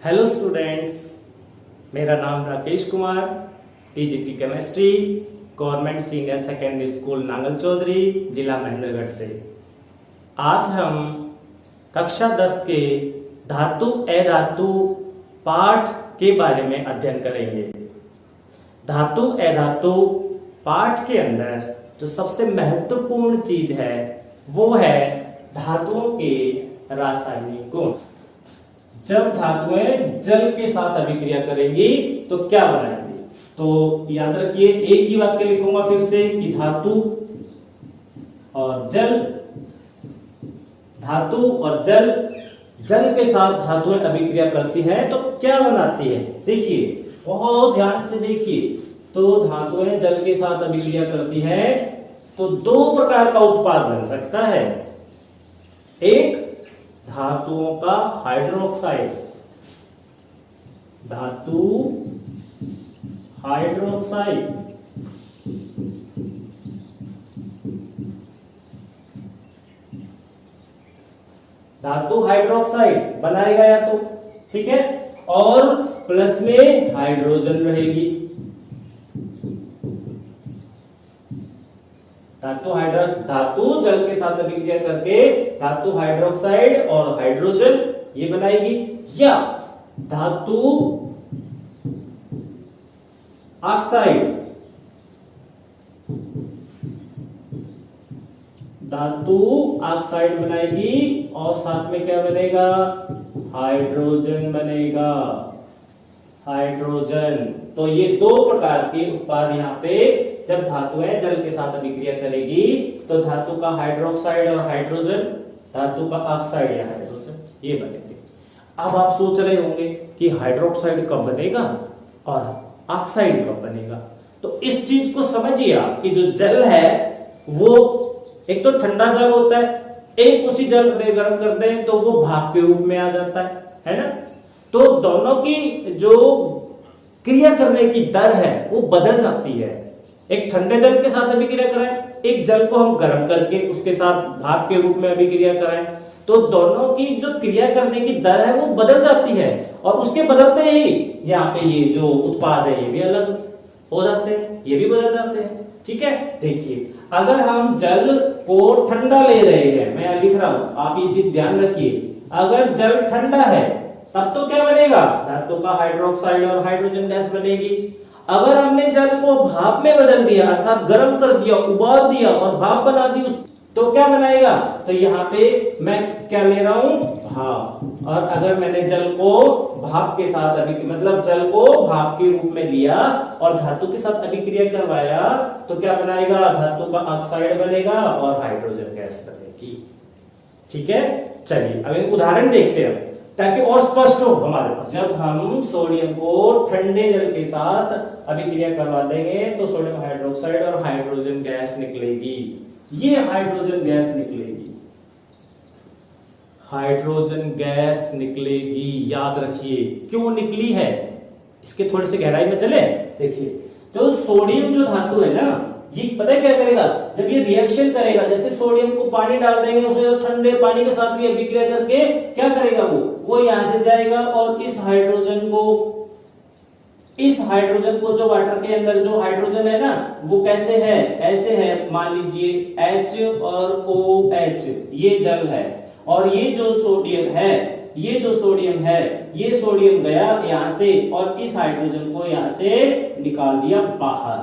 Hello students, मेरा नाम Rakesh Kumar, TGT chemistry, government senior secondary school Nangal Chaudhari, जिला महेंद्रगढ़ से। आज हम कक्षा 10 के धातु अधातु पाठ के बारे में अध्ययन करेंगे। धातु अधातु पाठ के अंदर जो सबसे महत्वपूर्ण चीज है वो है धातुओं के रासायनिक गुण। जब धातुएं जल के साथ अभिक्रिया करेंगी तो क्या बनाएंगी? तो याद रखिए, एक ही वाक्य लिखूंगा फिर से कि धातु और जल जल के साथ धातुएं अभिक्रिया करती हैं तो क्या बनाती है। देखिए, बहुत ध्यान से देखिए। तो धातुएं जल के साथ अभिक्रिया करती हैं तो दो प्रकार का उत्पाद बन सकता है। एक, धातुओं का हाइड्रोक्साइड, धातु हाइड्रोक्साइड, धातु हाइड्रोक्साइड बनाएगा या तो, ठीक है। और प्लस में हाइड्रोजन रहेगी। धातु जल के साथ अभिक्रिया करके धातु हाइड्रोक्साइड और हाइड्रोजन ये बनाएगी, या धातु ऑक्साइड, धातु ऑक्साइड बनाएगी और साथ में क्या बनेगा? हाइड्रोजन बनेगा, हाइड्रोजन। तो ये दो प्रकार के उत्पाद यहाँ पे जब धातुएं जल के साथ अभिक्रिया करेगी तो धातु का हाइड्रोक्साइड और हाइड्रोजन, धातु का ऑक्साइड या हाइड्रोजन ये बनेंगे। अब आप सोच रहे होंगे कि हाइड्रोक्साइड कब बनेगा और ऑक्साइड कब बनेगा। तो इस चीज को समझिए आप कि जो जल है वो एक तो ठंडा जल होता है, एक उसी जल को गर्म कर दें तो वो भाप के रूप में आ जाता है ना। तो दोनों की जो क्रिया करने की दर है वो बदल जाती है। एक ठंडे जल के साथ अभिक्रिया कराएं, एक जल को हम गर्म करके उसके साथ भाप के रूप में अभिक्रिया कराएं, तो दोनों की जो क्रिया करने की दर है वो बदल जाती है। और उसके बदलते ही यहाँ पे ये जो उत्पाद है ये भी अलग हो जाते हैं, ये भी बदल जाते हैं, ठीक है। देखिए, अगर हम जल को ठंडा ले रहे हैं, मैं यहां लिख रहा हूं, आप ये चीज ध्यान रखिए। अगर जल ठंडा है तब तो क्या बनेगा? धातु का हाइड्रोक्साइड और हाइड्रोजन गैस बनेगी। अगर हमने जल को भाप में बदल दिया अर्थात गर्म कर दिया, उबाल दिया और भाप बना दी तो क्या बनाएगा? तो यहाँ पे मैं क्या ले रहा हूं? भाप। और अगर मैंने जल को भाप के साथ मतलब जल को भाप के रूप में लिया और धातु के साथ अभिक्रिया करवाया तो क्या बनाएगा? धातु का ऑक्साइड बनेगा और हाइड्रोजन गैस बनेगी, ठीक है। चलिए अब एक उदाहरण देखते हैं ताकि और स्पष्ट हो हमारे पास। जब हम सोडियम को ठंडे जल के साथ अभिक्रिया करवा देंगे तो सोडियम हाइड्रोक्साइड और हाइड्रोजन गैस निकलेगी। ये हाइड्रोजन गैस निकलेगी, हाइड्रोजन गैस निकलेगी। याद रखिए क्यों निकली है, इसके थोड़े से गहराई में चले। देखिए, तो सोडियम जो धातु है ना, ये पता है क्या करेगा? जब ये रिएक्शन करेगा, जैसे सोडियम को पानी डाल देंगे, उसे ठंडे पानी के साथ भी अभिक्रिया करके क्या करेगा? वो यहां से जाएगा और इस हाइड्रोजन को जो वाटर के अंदर जो हाइड्रोजन है ना वो कैसे है? ऐसे है, मान लीजिए H और OH ये जल है, और ये जो सोडियम है, ये सोडियम गया यहां से और इस हाइड्रोजन को यहां से निकाल दिया बाहर।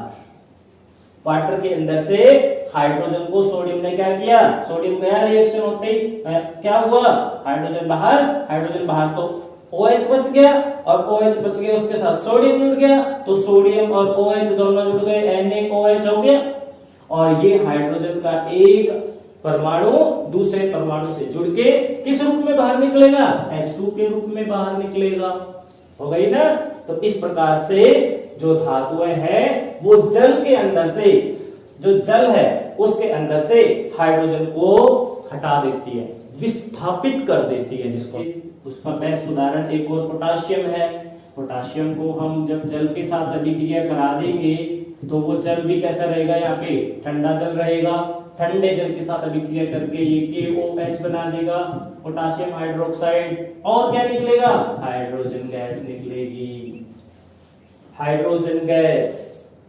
वाटर के अंदर से हाइड्रोजन को सोडियम ने क्या किया? सोडियम गया, रिएक्शन होते ही क्या हुआ? हाइड्रोजन बाहर तो OH बच गया, और OH बच गया उसके साथ सोडियम जुड़ गया, तो सोडियम और OH दोनों जुड़ गए, NaOH हो गया। और ये हाइड्रोजन का एक परमाणु दूसरे परमाणु से जुड़ के किस रूप में बाहर निकलेगा? H2 के रूप में बाहर निकलेगा। हो गई ना। तो इस प्रकार से जो धातुएं हैं वो जल के अंदर से, जो जल है उसके अंदर से हाइड्रोजन को हटा देती है, विस्थापित कर देती है। जिसको उसका बेस्ट उदाहरण एक और पोटाशियम है। पोटाशियम को हम जब जल के साथ अभिक्रिया करा देंगे तो वो जल भी कैसा रहेगा? यहाँ पे ठंडा जल रहेगा, ठंडे जल के साथ अभिक्रिया करके ये KOH बना देगा, पोटाशियम हाइड्रोक्साइड, और क्या निकलेगा? हाइड्रोजन गैस निकलेगी, हाइड्रोजन गैस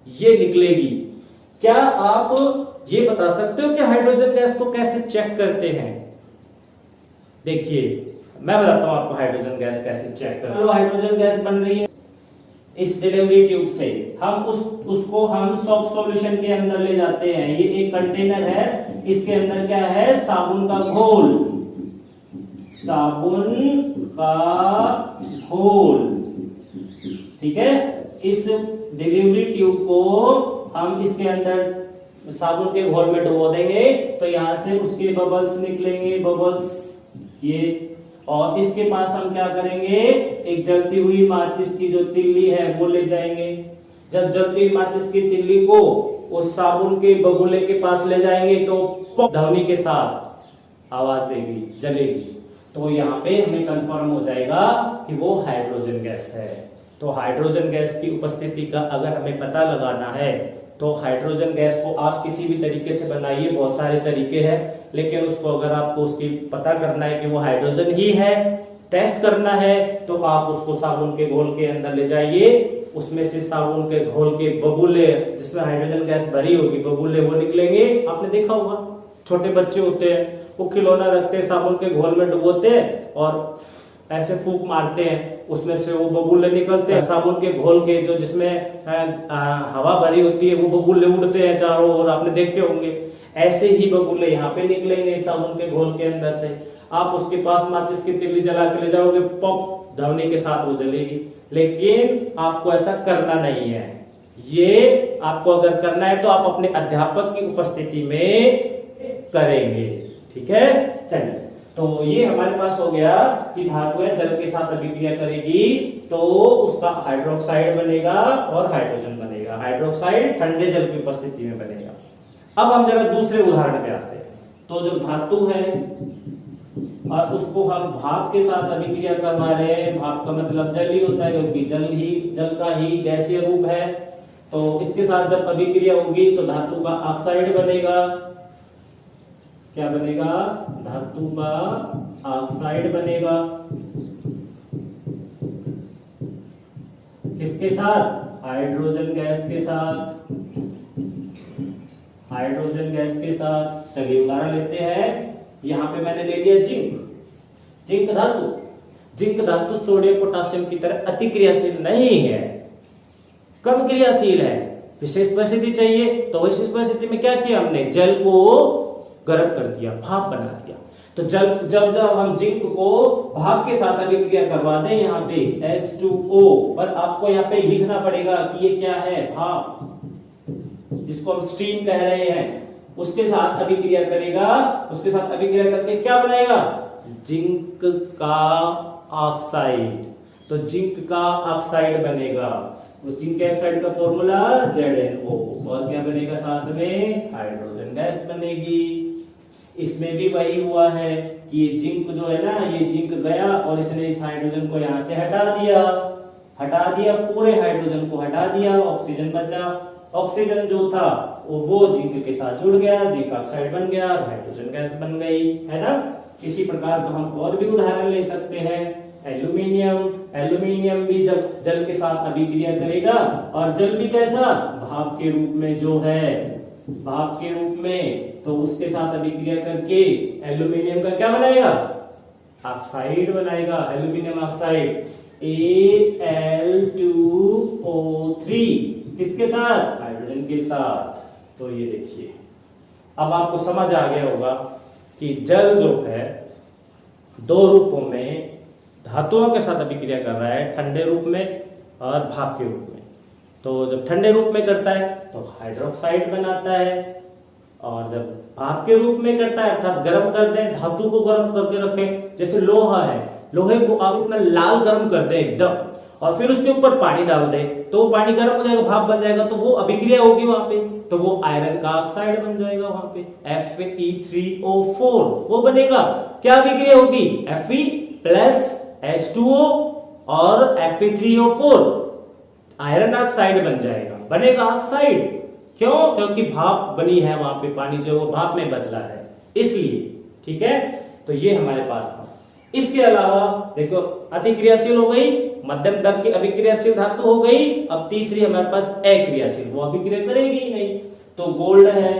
ये निकलेगी। क्या आप ये बता सकते हो कि हाइड्रोजन गैस को कैसे चेक करते हैं? देखिए मैं बताता हूं आपको हाइड्रोजन गैस कैसे चेक करते हैं। हाइड्रोजन गैस बन रही है इस डिलीवरी ट्यूब से, हम उसको हम सॉफ्ट सॉल्यूशन के अंदर ले जाते हैं। ये एक कंटेनर है, इसके अंदर क्या है? साबुन का घोल, साबुन का घोल, ठीक है। इस डिलीवरी ट्यूब को हम इसके अंदर साबुन के घोल में डुबो देंगे तो यहां से उसके बबल्स निकलेंगे, बबल्स ये, और इसके पास हम क्या करेंगे? एक जलती हुई माचिस की जो तिल्ली है वो ले जाएंगे। जब जलती हुई माचिस की तिल्ली को उस साबुन के बगुले के पास ले जाएंगे तो ध्वनि के साथ आवाज देगी, जलेगी। तो यहाँ पे हमें कंफर्म हो जाएगा कि वो हाइड्रोजन गैस है। तो हाइड्रोजन गैस की उपस्थिति का अगर हमें पता लगाना है तो हाइड्रोजन गैस को आप किसी भी तरीके से बनाइए, बहुत सारे तरीके हैं, लेकिन उसको अगर आपको उसकी पता करना है कि वो हाइड्रोजन ही है, टेस्ट करना है, तो आप उसको साबुन के घोल के अंदर ले जाइए, उसमें से साबुन के घोल के बबूले जिसमें हाइड्रोजन गैस भरी होगी, बबूले वो निकलेंगे। आपने देखा होगा छोटे बच्चे होते हैं वो खिलौना रखते हैं, साबुन के घोल में डुबोते हैं और ऐसे फूंक मारते हैं, उसमें से वो बबूले निकलते हैं। साबुन के घोल के जो जिसमें हवा भरी होती है वो बबूले उड़ते हैं चारों ओर, आपने देखे होंगे। ऐसे ही बबूले यहाँ पे निकलेंगे साबुन के घोल के अंदर से। आप उसके पास माचिस की तिल्ली जला के ले जाओगे, पॉप ध्वनि के साथ वो जलेगी। लेकिन आपको ऐसा करना नहीं है। ये आपको अगर करना है तो आप अपने अध्यापक की उपस्थिति में करेंगे, ठीक है। चलिए, तो ये हमारे पास हो गया कि धातुएं जल के साथ अभिक्रिया करेगी तो उसका हाइड्रोक्साइड बनेगा और हाइड्रोजन बनेगा। हाइड्रोक्साइड ठंडे जल की उपस्थिति में बनेगा। अब हम जरा दूसरे उदाहरण पे आते हैं। तो जो धातु है और उसको हम भाप के साथ अभिक्रिया करवा रहे हैं, भाप का मतलब जल ही होता है क्योंकि जल का ही गैसीय रूप है। तो इसके साथ जब अभिक्रिया होगी तो धातु का ऑक्साइड बनेगा। क्या बनेगा? धातु का ऑक्साइड बनेगा। किसके साथ? हाइड्रोजन गैस के साथ, हाइड्रोजन गैस के साथ। चलिए उदाहरण लेते हैं। यहां पे मैंने ले लिया जिंक, जिंक धातु। जिंक धातु सोडियम पोटासियम की तरह अति क्रियाशील नहीं है, कम क्रियाशील है। विशेष परिस्थिति चाहिए तो विशेष परिस्थिति में क्या किया हमने? जल को गर्म कर दिया, भाप बना दिया। तो जब हम जिंक को भाप के साथ अभिक्रिया करवा दें यहाँ पे H2O, पर आपको यहाँ पे लिखना पड़ेगा कि ये क्या है? भाप, जिसको हम स्टीम कह रहे हैं। उसके साथ अभिक्रिया करेगा, उसके साथ अभिक्रिया करके क्या बनाएगा? जिंक का ऑक्साइड। तो जिंक का ऑक्साइड बनेगा। उस जिंक ऑक्साइड का फॉर्मूला ZnO, और क्या बनेगा साथ में? हाइड्रोजन गैस बनेगी। इसमें भी वही हुआ है कि ये जिंक जो है ना, ये जिंक गया और इसने इस हाइड्रोजन को यहां से हटा दिया, पूरे हाइड्रोजन को हटा दिया, ऑक्सीजन बचा। ऑक्सीजन जो था वो जिंक के साथ जुड़ गया, जिंक ऑक्साइड बन गया, हाइड्रोजन गैस बन गई, है ना। इसी प्रकार का हम और भी उदाहरण ले सकते हैं। एल्यूमिनियम भी जब जल के साथ अभिक्रिया करेगा, और जल भी कैसा? भाप के रूप में जो है, भाप के रूप में, तो उसके साथ अभिक्रिया करके एल्यूमिनियम का क्या बनाएगा? ऑक्साइड बनाएगा, एल्यूमिनियम ऑक्साइड Al2O3। किसके साथ? हाइड्रोजन के साथ। तो ये देखिए, अब आपको समझ आ गया होगा कि जल जो है दो रूपों में धातुओं के साथ अभिक्रिया कर रहा है, ठंडे रूप में और भाप के रूप में। तो जब ठंडे रूप में करता है तो हाइड्रोक्साइड बनाता है, और जब भाप के रूप में करता है अर्थात गर्म कर दें, धातु को गर्म करके रखें, जैसे लोहा है, लोहे को आप इतना लाल गर्म कर दें एकदम, और फिर उसके ऊपर पानी डाल दें तो वो पानी गर्म हो जाएगा, भाप बन जाएगा, तो वो अभिक्रिया होगी वहां पे, तो वो आयरन का ऑक्साइड बन जाएगा वहां पे, Fe3O4 वो बनेगा। क्या अभिक्रिया होगी? Fe प्लस H2O और Fe3O4 आयरन ऑक्साइड बन जाएगा, बनेगा ऑक्साइड। क्यों? क्योंकि भाप बनी है वहां पे, पानी जो वो भाप में बदला है इसलिए। ठीक है, तो ये हमारे पास था। इसके अलावा देखो अतिक्रियाशील हो गई, मध्यम दर की अभिक्रियाशील धातु हो गई। अब तीसरी हमारे पास अक्रियाशील, वो अभिक्रिया करेगी ही नहीं। तो गोल्ड है,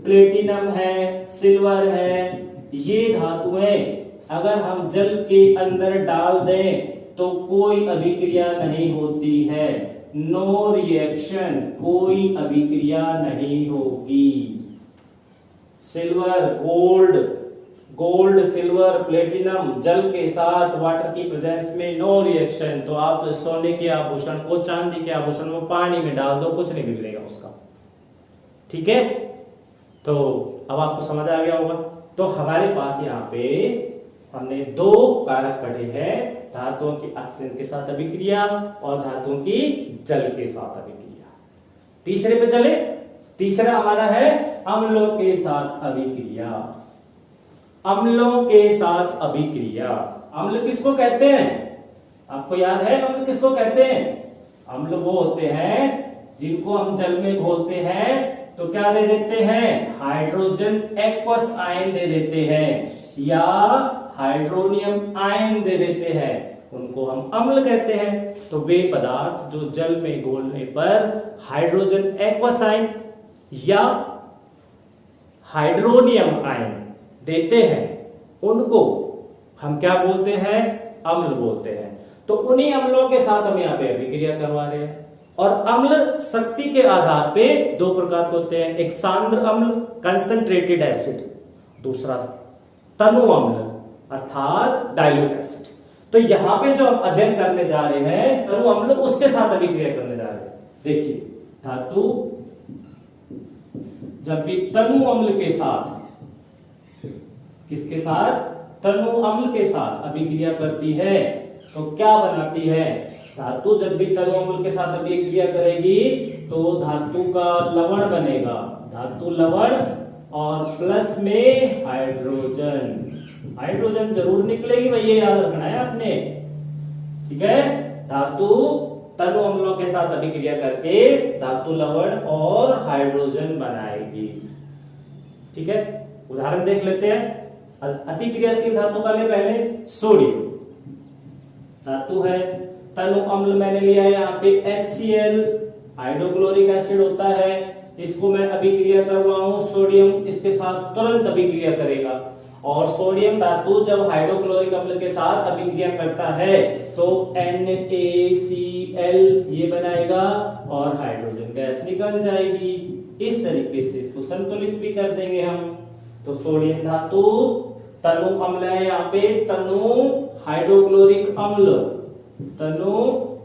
प्लेटिनम है, सिल्वर है, ये धातुएं अगर हम जल के अंदर डाल दें तो कोई अभिक्रिया नहीं होती है, नो रिएक्शन, कोई अभिक्रिया नहीं होगी। सिल्वर, गोल्ड, सिल्वर, प्लेटिनम जल के साथ वाटर की प्रेजेंस में नो रिएक्शन। तो आप सोने के आभूषण को, चांदी के आभूषण को पानी में डाल दो, कुछ नहीं बिगड़ेगा उसका। ठीक है, तो अब आपको समझ आ गया होगा। तो हमारे पास यहाँ पे हमने दो कारक पढ़े हैं, धातुओं की ऑक्सीजन के साथ अभिक्रिया और धातुओं की जल के साथ अभिक्रिया। तीसरे पे चले। तीसरा हमारा है अम्लों के साथ अभिक्रिया। अम्लों के साथ अभिक्रिया, अम्ल किसको कहते हैं? आपको याद है अम्ल किसको कहते हैं? अम्ल वो होते हैं जिनको हम जल में घोलते हैं तो क्या दे देते हैं? हाइड्रोजन एक्वस आयन दे देते हैं या हाइड्रोनियम आयन दे देते हैं, उनको हम अम्ल कहते हैं। तो वे पदार्थ जो जल में घोलने पर हाइड्रोजन एक्वस आयन या हाइड्रोनियम आयन देते हैं, उनको हम क्या बोलते हैं? अम्ल बोलते हैं। तो उन्हीं अम्लों के साथ हम यहाँ पे अभिक्रिया करवा रहे हैं। और अम्ल शक्ति के आधार पे दो प्रकार के होते हैं, एक सांद्र अम्ल कंसंट्रेटेड एसिड, दूसरा तनु अम्ल अर्थात डाइल्यूट एसिड। तो यहां पे जो हम अध्ययन करने जा रहे हैं तनु अम्ल, उसके साथ अभिक्रिया करने जा रहे हैं। देखिए धातु जब भी तनु अम्ल के साथ, किसके साथ? तनु अम्ल के साथ अभिक्रिया करती है तो क्या बनाती है? धातु जब भी तनु अम्ल के साथ अभिक्रिया करेगी तो धातु का लवण बनेगा, धातु लवण, और प्लस में हाइड्रोजन, हाइड्रोजन जरूर निकलेगी भाई, ये याद रखना है आपने। ठीक है, धातु तनु अम्लों के साथ अभिक्रिया करके धातु लवण और हाइड्रोजन बनाएगी। ठीक है, उदाहरण देख लेते हैं। अतिक्रियाशील धातु का ले पहले सोडियम धातु है, तनु अम्ल मैंने लिया है यहाँ पे HCl, हाइड्रोक्लोरिक एसिड होता है, इसको मैं अभिक्रिया करवाऊं सोडियम, इसके साथ तुरंत अभिक्रिया करेगा। और सोडियम धातु जब हाइड्रोक्लोरिक अम्ल के साथ अभिक्रिया करता है तो NaCl ये बनाएगा और हाइड्रोजन गैस निकल जाएगी। इस तरीके से इसको संतुलित भी कर देंगे हम। तो सोडियम धातु तनु अम्ल है यहाँ पे, तनु हाइड्रोक्लोरिक अम्ल, तनु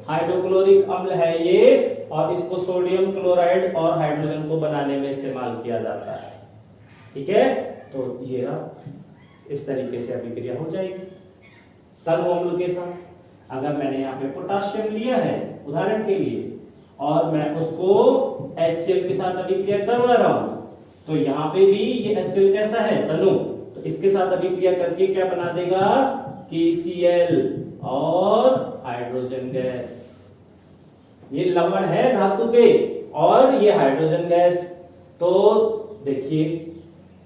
हाइड्रोक्लोरिक अम्ल है ये, और इसको सोडियम क्लोराइड और हाइड्रोजन को बनाने में इस्तेमाल किया जाता है। ठीक है, तो ये इस तरीके से अभिक्रिया हो जाएगी तनु अम्ल के साथ। अगर मैंने यहाँ पे पोटाशियम लिया है उदाहरण के लिए और मैं उसको HCl के साथ अभिक्रिया करवा रहा हूं तो यहाँ पे भी ये HCl कैसा है? तनु, तो इसके साथ अभिक्रिया करके क्या बना देगा? KCl और हाइड्रोजन गैस। ये लवण है धातु के और ये हाइड्रोजन गैस। तो देखिए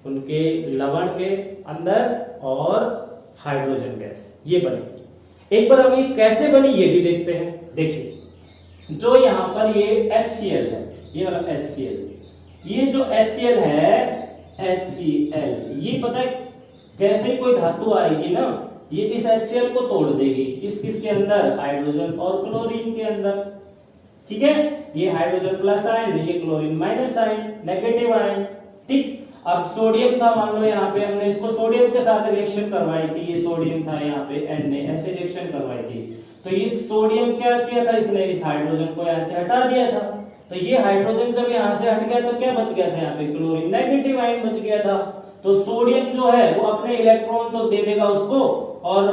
उनके लवण के अंदर और हाइड्रोजन गैस ये बनेगी। एक बार हम ये कैसे बनी ये भी देखते हैं। देखिए जो यहां पर ये HCl है, ये वाला HCl, ये जो HCl है HCl, ये पता है जैसे ही कोई धातु आएगी ना ये इस HCl को तोड़ देगी, किस किस के अंदर? हाइड्रोजन और क्लोरीन के अंदर। ठीक है, ये हाइड्रोजन प्लस आयन, ये chlorine minus ion, negative ion. ठीक, अब सोडियम था, मान लो यहाँ पे हमने इसको सोडियम के साथ रिएक्शन करवाई थी, ये सोडियम था यहाँ पे Na, ऐसे रिएक्शन करवाई थी। तो ये सोडियम क्या किया था? इसने इस हाइड्रोजन को यहाँ से हटा दिया था। तो ये हाइड्रोजन जब यहाँ से हट गया तो क्या बच गया था? यहाँ पे क्लोरीन, नेगेटिव आयन बच गया था। तो सोडियम जो है वो अपने इलेक्ट्रॉन तो दे देगा उसको और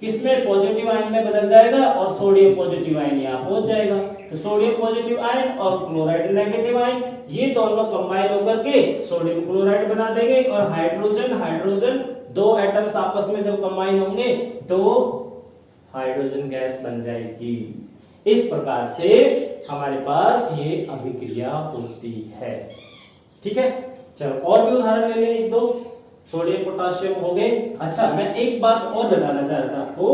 किसमें? पॉजिटिव आयन में बदल जाएगा और सोडियम पॉजिटिव आयन यहाँ पहुंच जाएगा। तो सोडियम पॉजिटिव आयन और क्लोराइड नेगेटिव आयन ये दोनों कंबाइन होकर के सोडियम क्लोराइड बना देंगे और हाइड्रोजन हाइड्रोजन दो एटम्स आपस में जब कंबाइन होंगे तो हाइड्रोजन गैस बन जाएगी। इस प्रकार से हमारे पास ये अभिक्रिया होती है। ठीक है, चलो और भी उदाहरण ले लें एक दो। सोडियम पोटाशियम हो गए। अच्छा, मैं एक बात और बताना चाह रहा था आपको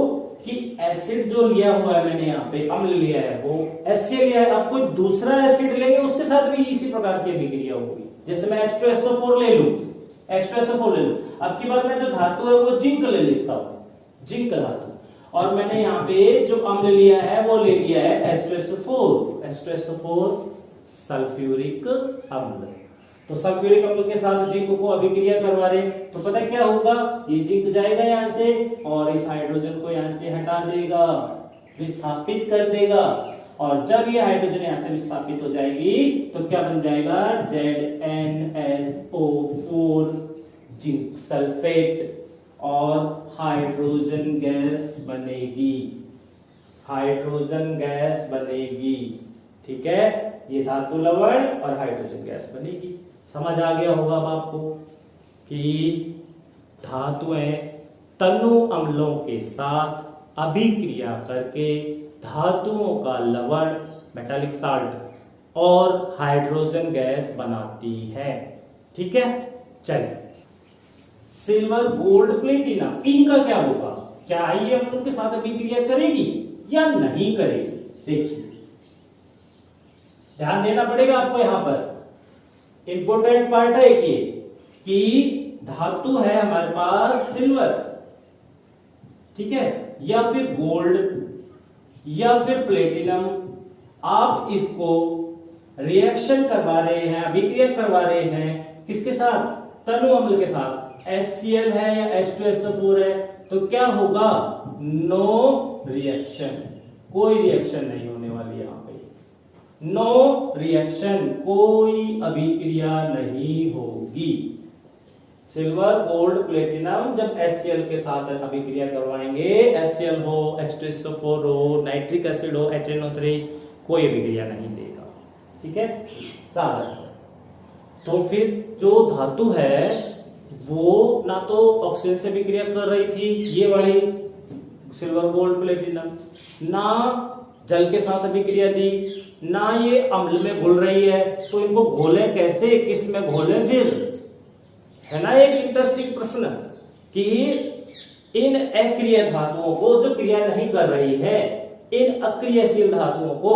कि एसिड जो लिया हुआ है मैंने यहाँ पे, अम्ल लिया है, वो HCl लिया है। आप कोई दूसरा एसिड लेंगे उसके साथ भी इसी प्रकार की अभिक्रिया होगी। जैसे मैं H2SO4 ले लूं, H2SO4 ले लूं, अब की बार मैं जो धातु है वो जिंक ले लेता हूँ, जिंक धातु, और मैंने यहाँ पे जो अम्ल लिया है वो ले लिया है H2SO4 सल्फ्यूरिक अम्ल। तो सल्फ्यूरिक अम्ल के साथ जिंक को अभिक्रिया करवा रहे, तो पता क्या होगा, ये जिंक जाएगा यहाँ से और इस हाइड्रोजन को यहाँ से हटा देगा, विस्थापित कर देगा, और जब ये हाइड्रोजन यहाँ से विस्थापित हो जाएगी तो क्या बन जाएगा, ZnSO4 जिंक सल्फेट, और हाइड्रोजन गैस बनेगी, हाइड्रोजन गैस बनेगी। ठीक है, ये धातु लवण और हाइड्रोजन गैस बनेगी। समझ आ गया होगा अब आपको कि धातुएं तनु अम्लों के साथ अभिक्रिया करके धातुओं का लवण मेटालिक साल्ट और हाइड्रोजन गैस बनाती है। ठीक है, चलिए सिल्वर गोल्ड प्लेटिनम, इनका क्या होगा, क्या ये अम्लों के साथ अभिक्रिया करेगी या नहीं करेगी। देखिए ध्यान देना पड़ेगा आपको, यहां पर इंपॉर्टेंट पार्ट है कि धातु है हमारे पास सिल्वर, ठीक है, या फिर गोल्ड या फिर प्लेटिनम, आप इसको रिएक्शन करवा रहे हैं, अभिक्रिया करवा रहे हैं किसके साथ, तनु अम्ल के साथ। HCl है या H2SO4 है, तो क्या होगा, नो रिएक्शन, कोई रिएक्शन नहीं होने वाली यहां पे, नो रिएक्शन, कोई अभिक्रिया नहीं होगी। सिल्वर गोल्ड प्लेटिनम जब HCl के साथ अभिक्रिया करवाएंगे, HCl हो, H2SO4 हो, नाइट्रिक एसिड हो, HNO3, कोई अभिक्रिया नहीं देगा। ठीक है, सारा। तो फिर जो धातु है वो ना तो ऑक्सीजन से अभिक्रिया कर रही थी, ये वाली सिल्वर गोल्ड प्लेटिनम, ना जल के साथ अभिक्रिया दी, ना ये अम्ल में घुल रही है, तो इनको घोले कैसे, किस में घोले फिर, है ना एक इंटरेस्टिंग प्रश्न कि इन अक्रिय धातुओं को जो क्रिया नहीं कर रही है, इन अक्रियशील धातुओं को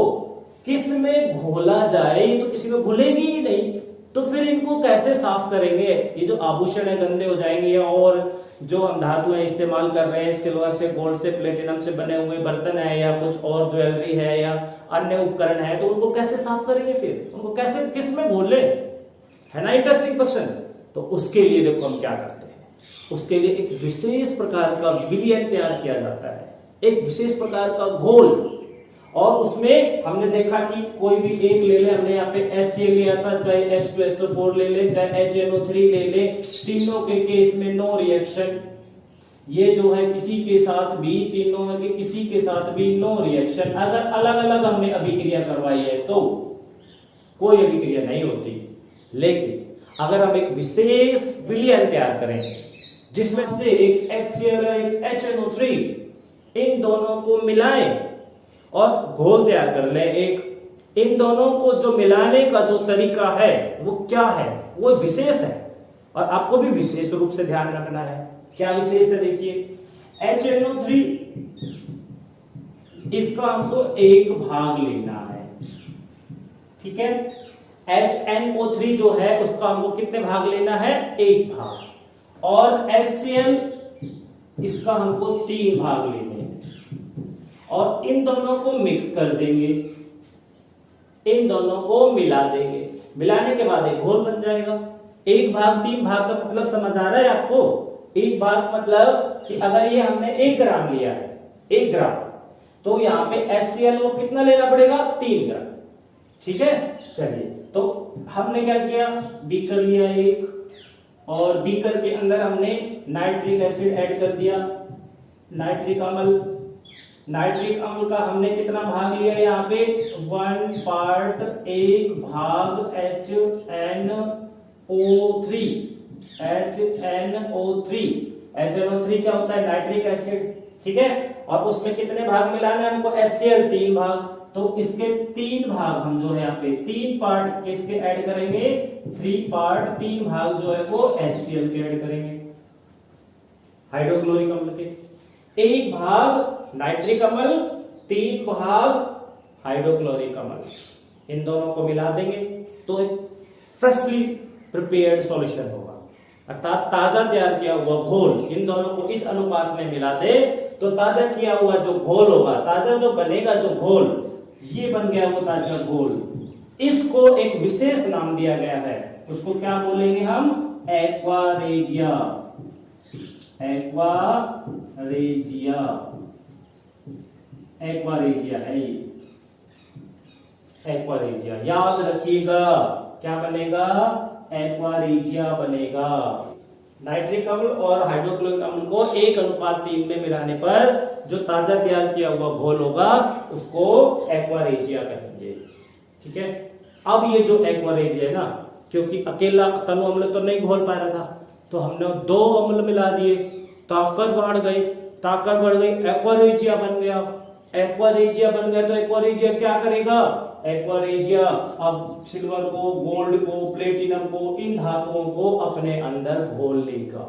किस में घोला जाए, तो किसी में घुलेगी ही नहीं, तो फिर इनको कैसे साफ करेंगे। ये जो आभूषण है गंदे हो जाएंगे, और जो हम धातुएं इस्तेमाल कर रहे हैं, सिल्वर से, गोल्ड से, प्लेटिनम से बने हुए बर्तन है या कुछ और ज्वेलरी है या अन्य उपकरण है, तो उनको कैसे साफ करेंगे, फिर उनको कैसे, किस में घोले, है ना इंटरेस्टिंग क्वेश्चन। तो उसके लिए देखो हम क्या करते हैं, उसके लिए एक विशेष प्रकार का विलयन तैयार किया जाता है, एक विशेष प्रकार का घोल, और उसमें हमने देखा कि कोई भी एक ले ले, हमने यहाँ पे HCl लिया था, चाहे H2SO4 ले ले, चाहे HNO3 ले ले, तीनों के केस में नो रिएक्शन। ये जो है किसी के साथ भी, तीनों में के किसी के साथ भी नो रिएक्शन। अगर अलग अलग हमने अभिक्रिया करवाई है तो कोई अभिक्रिया नहीं होती, लेकिन अगर हम एक विशेष विलयन तैयार करें जिसमें से एक HCl और एक HNO3, इन दोनों को मिलाएं और घोल तैयार कर ले एक, इन दोनों को जो मिलाने का जो तरीका है वो क्या है, वो विशेष है, और आपको भी विशेष रूप से ध्यान रखना है। क्या विशेष है, देखिए HNO3, इसका हमको एक भाग लेना है, ठीक है। HNO3 जो है उसका हमको कितने भाग लेना है, एक भाग, और HCl इसका हमको 3 भाग लेने हैं, और इन दोनों को मिक्स कर देंगे, इन दोनों को मिला देंगे। मिलाने के बाद एक घोल बन जाएगा। 1 भाग 3 भाग का मतलब समझ आ रहा है आपको। 1 भाग मतलब कि अगर ये हमने 1 ग्राम लिया है, 1 ग्राम, तो यहाँ पे HCl को कितना लेना पड़ेगा, 3 ग्राम। ठीक है, चलिए तो हमने क्या किया, बीकर लिया एक, और बीकर के अंदर हमने नाइट्रिक एसिड ऐड कर दिया, नाइट्रिक अम्ल। नाइट्रिक अम्ल का हमने कितना भाग लिया यहाँ पे, 1 पार्ट 1 भाग HNO3। HNO3 क्या होता है, नाइट्रिक एसिड, ठीक है। और उसमें कितने भाग मिलाने हमको, HCl 3 भाग, तो इसके 3 भाग हम जो है यहाँ पे 3 पार्ट किसके ऐड करेंगे, 3 पार्ट 3 भाग जो है वो HCl के ऐड करेंगे, हाइड्रोक्लोरिक अम्ल के। 1 भाग नाइट्रिक अम्ल, 3 भाग हाइड्रोक्लोरिक अम्ल, इन दोनों को मिला देंगे तो एक फ्रेशली प्रिपेयर्ड सॉल्यूशन होगा, अर्थात ताजा तैयार किया हुआ घोल। इन दोनों को इस अनुपात में मिला दे तो ताजा किया हुआ जो घोल होगा, ताजा जो बनेगा जो घोल, ये बन गया वो ताजा घोल। इसको एक विशेष नाम दिया गया है, उसको क्या बोलेंगे हम, aqua regia. Aqua regia, aqua regia है ये, एक्वा रेजिया याद रखिएगा। क्या बनेगा, एक्वा रेजिया बनेगा। नाइट्रिक अम्ल और हाइड्रोक्लोरिक अम्ल को 1:3 में मिलाने पर जो ताजा तैयार किया हुआ घोल होगा उसको एक्वा रेजिया कहेंगे। ठीक है, अब ये जो एक्वा रेजिया है ना, क्योंकि अकेला तनु अम्ल तो नहीं घोल पा रहा था, तो हमने 2 अम्ल मिला दिए, ताकत बढ़ गई, ताकत बढ़ गई, एक्वा रेजिया बन गया। एक्वा रेजिया बन गया तो एक्वा रेजिया क्या करेगा, एक्वा रेजिया अब सिल्वर को, गोल्ड को, प्लेटिनम को, इन धातुओं को अपने अंदर घोल लेगा,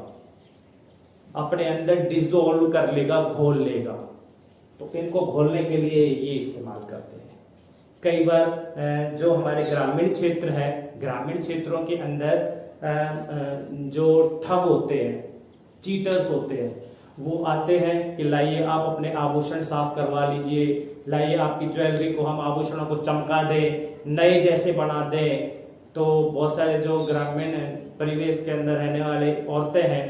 अपने अंदर डिसोल्व कर लेगा, घोल लेगा। तो इनको घोलने के लिए ये इस्तेमाल करते हैं। कई बार जो हमारे ग्रामीण क्षेत्र है, ग्रामीण क्षेत्रों के अंदर जो ठग होते हैं, चीटर्स होते हैं, वो आते हैं कि लाइए आप अपने आभूषण साफ करवा लीजिए, लाइए आपकी ज्वेलरी को हम आभूषणों को चमका दें, नए जैसे बना दें। तो बहुत सारे जो ग्रामीण परिवेश के अंदर रहने वाले औरतें हैं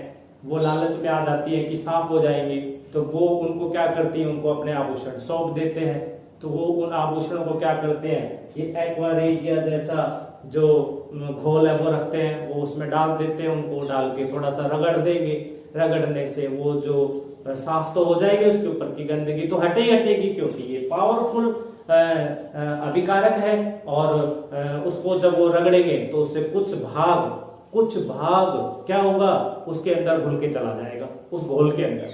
वो लालच में आ जाती है कि साफ हो जाएंगे, तो वो उनको क्या करती हैं, उनको अपने आभूषण सौंप देते हैं। तो वो उन आभूषणों को क्या करते हैं, ये एक्वा रेजिया जैसा जो घोल है वो रखते हैं, वो उसमें डाल देते हैं, उनको डाल के थोड़ा सा रगड़ देंगे। रगड़ने से वो जो साफ तो हो जाएगी, उसके ऊपर की गंदगी तो हटे ही हटेगी, क्योंकि ये पावरफुल अभिकारक है। और उसको जब वो रगड़ेंगे तो उससे कुछ भाग क्या होगा, उसके अंदर घुल के चला जाएगा, उस घोल के अंदर।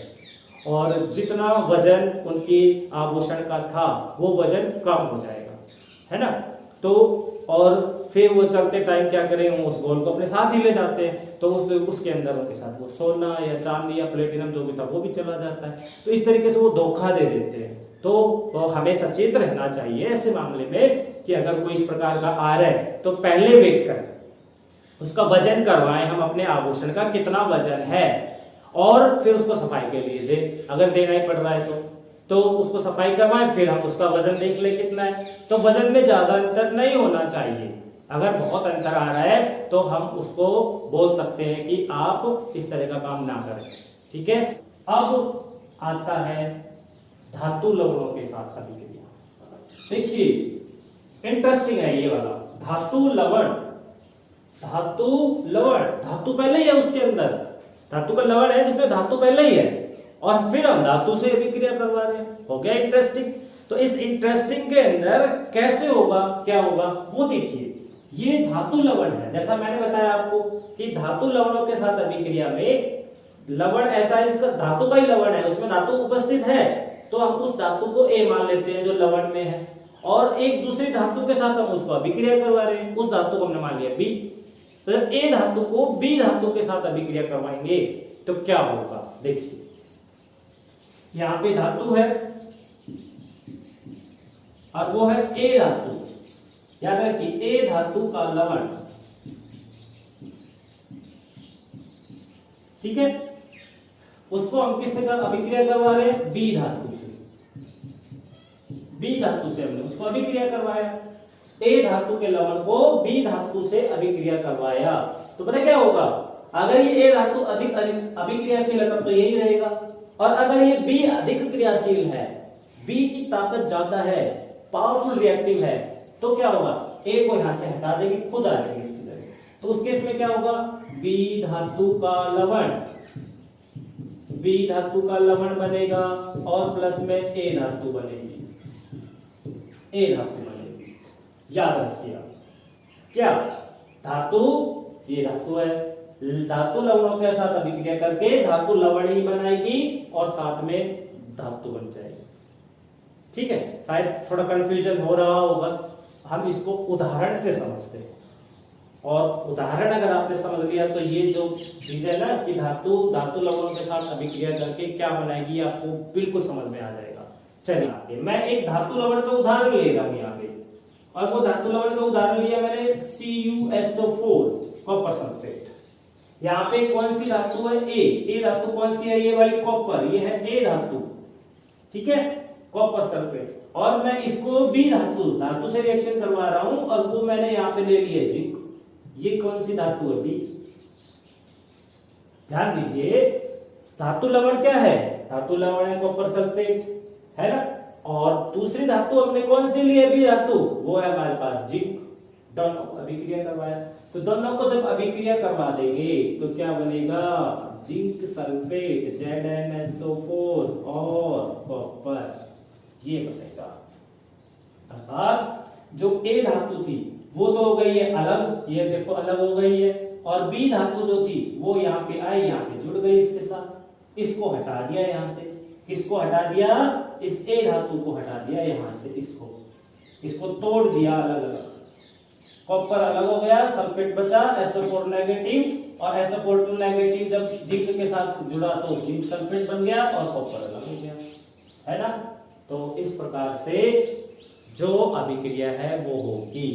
और जितना वजन उनकी आभूषण का था वो वजन कम हो जाएगा, है ना। तो और फिर वो चलते टाइम क्या करें, उस घोल को अपने साथ ही ले जाते हैं, तो उसके अंदर उनके साथ वो सोना या चांदी या प्लेटिनम जो भी था वो भी चला जाता है। तो इस तरीके से वो धोखा दे देते हैं। तो हमें सचेत रहना चाहिए ऐसे मामले में कि अगर कोई इस प्रकार का आ रहा है तो पहले वेट करें, उसका वजन करवाएं हम अपने आभूषण का कितना वजन है, और फिर उसको सफाई के लिए दे, अगर देना ही पड़ रहा है तो उसको सफाई करवाएं, फिर हम उसका वजन देख ले कितना है। तो वजन में ज्यादा अंतर नहीं होना चाहिए। अगर बहुत अंतर आ रहा है तो हम उसको बोल सकते हैं कि आप इस तरह का काम ना करें। ठीक है, अब आता है धातु लवणों के साथ अभिक्रिया। देखिए इंटरेस्टिंग है ये वाला, धातु लवण। धातु पहले ही है उसके अंदर, धातु का लवण है जिसमें धातु पहले ही है, और फिर हम धातु से अभिक्रिया करवा रहे हैं। हो गया इंटरेस्टिंग। तो इस इंटरेस्टिंग के अंदर कैसे होगा, क्या होगा वो देखिए। ये धातु लवण है, जैसा मैंने बताया आपको कि धातु लवणों के साथ अभिक्रिया में लवण ऐसा है, इसका धातु का ही लवण है, उसमें धातु उपस्थित है, तो हम उस धातु को ए मान लेते हैं जो लवण में है, और एक दूसरी धातु के साथ हम उसको अभिक्रिया करवा रहे हैं, उस धातु को हमने मान लिया बी। तो जब ए धातु को बी धातु के साथ अभिक्रिया करवाएंगे तो क्या होगा, देखिए यहां पे धातु है और वो है ए धातु। याद रखिए ए धातु का लवण, ठीक है, उसको हम किससे अभिक्रिया करवा रहे हैं, बी धातु से। बी धातु से हमने उसको अभिक्रिया करवाया, ए धातु के लवण को बी धातु से अभिक्रिया करवाया। तो पता क्या होगा, अगर ये ए धातु अधिक अभिक्रियाशील है तब तो यही रहेगा, और अगर ये बी अधिक क्रियाशील है, बी की ताकत ज्यादा है, पावरफुल रिएक्टिव है, तो क्या होगा, ए को यहां से हटा देंगे, खुद आ जाएगी इसकी जगह। तो उस केस में क्या होगा, बी धातु का लवण, बी धातु का लवण बनेगा और प्लस में ए धातु बनेगी, ए धातु बनेगी। याद रखिए क्या, धातु ये धातु है, धातु लवणों के साथ अभिक्रिया करके धातु लवण ही बनाएगी और साथ में धातु बन जाएगी। ठीक है, शायद थोड़ा कंफ्यूजन हो रहा होगा, हम इसको उदाहरण से समझते हैं। और उदाहरण अगर आपने समझ लिया तो ये जो चीज है ना कि धातु धातु लवणों के साथ अभिक्रिया करके क्या बनाएगी आपको बिल्कुल समझ में आ जाएगा। चलिए मैं एक धातु लवण का उदाहरण ले रहा हूं यहाँ पे, और वो धातु लवण का उदाहरण लिया मैंने CuSO4 कॉपर सल्फेट। यहाँ पे कौन सी धातु है? ए धातु कौन सी है? ये वाली कॉपर, ये है ए धातु, ठीक है, कॉपर सल्फेट। और मैं इसको बी धातु से रिएक्शन करवा रहा हूं, और वो मैंने यहाँ पे ले लिया जिंक। ये कौन सी धातु है? बी। ध्यान दीजिए, धातु लवण क्या है? धातु लवण है कॉपर सल्फेट, है ना। और दूसरी धातु हमने कौन सी ली है? बी धातु, वो है हमारे पास जिंक। दोनों अभिक्रिया करवाया, तो दोनों को जब अभिक्रिया करवा देंगे तो क्या बनेगा? जिंक सल्फेट ZnSO4 और कॉपर, ये बनेगा। अर्थात जो ए धातु थी वो तो हो गई है अलग, ये देखो अलग हो गई है, और बी धातु जो थी वो यहाँ पे आई, यहाँ पे जुड़ गई इसके साथ। इसको हटा दिया यहाँ से, किसको हटा दिया? इस ए धातु को हटा दिया यहाँ से, इसको तोड़ दिया अलग अलग। कॉपर अलग हो गया, सल्फेट बचा, SO4 नेगेटिव, और SO4 नेगेटिव जब जिंक के साथ जुड़ा तो जिंक सल्फेट बन गया और कॉपर अलग हो गया, है ना। तो इस प्रकार से जो अभिक्रिया है वो होगी।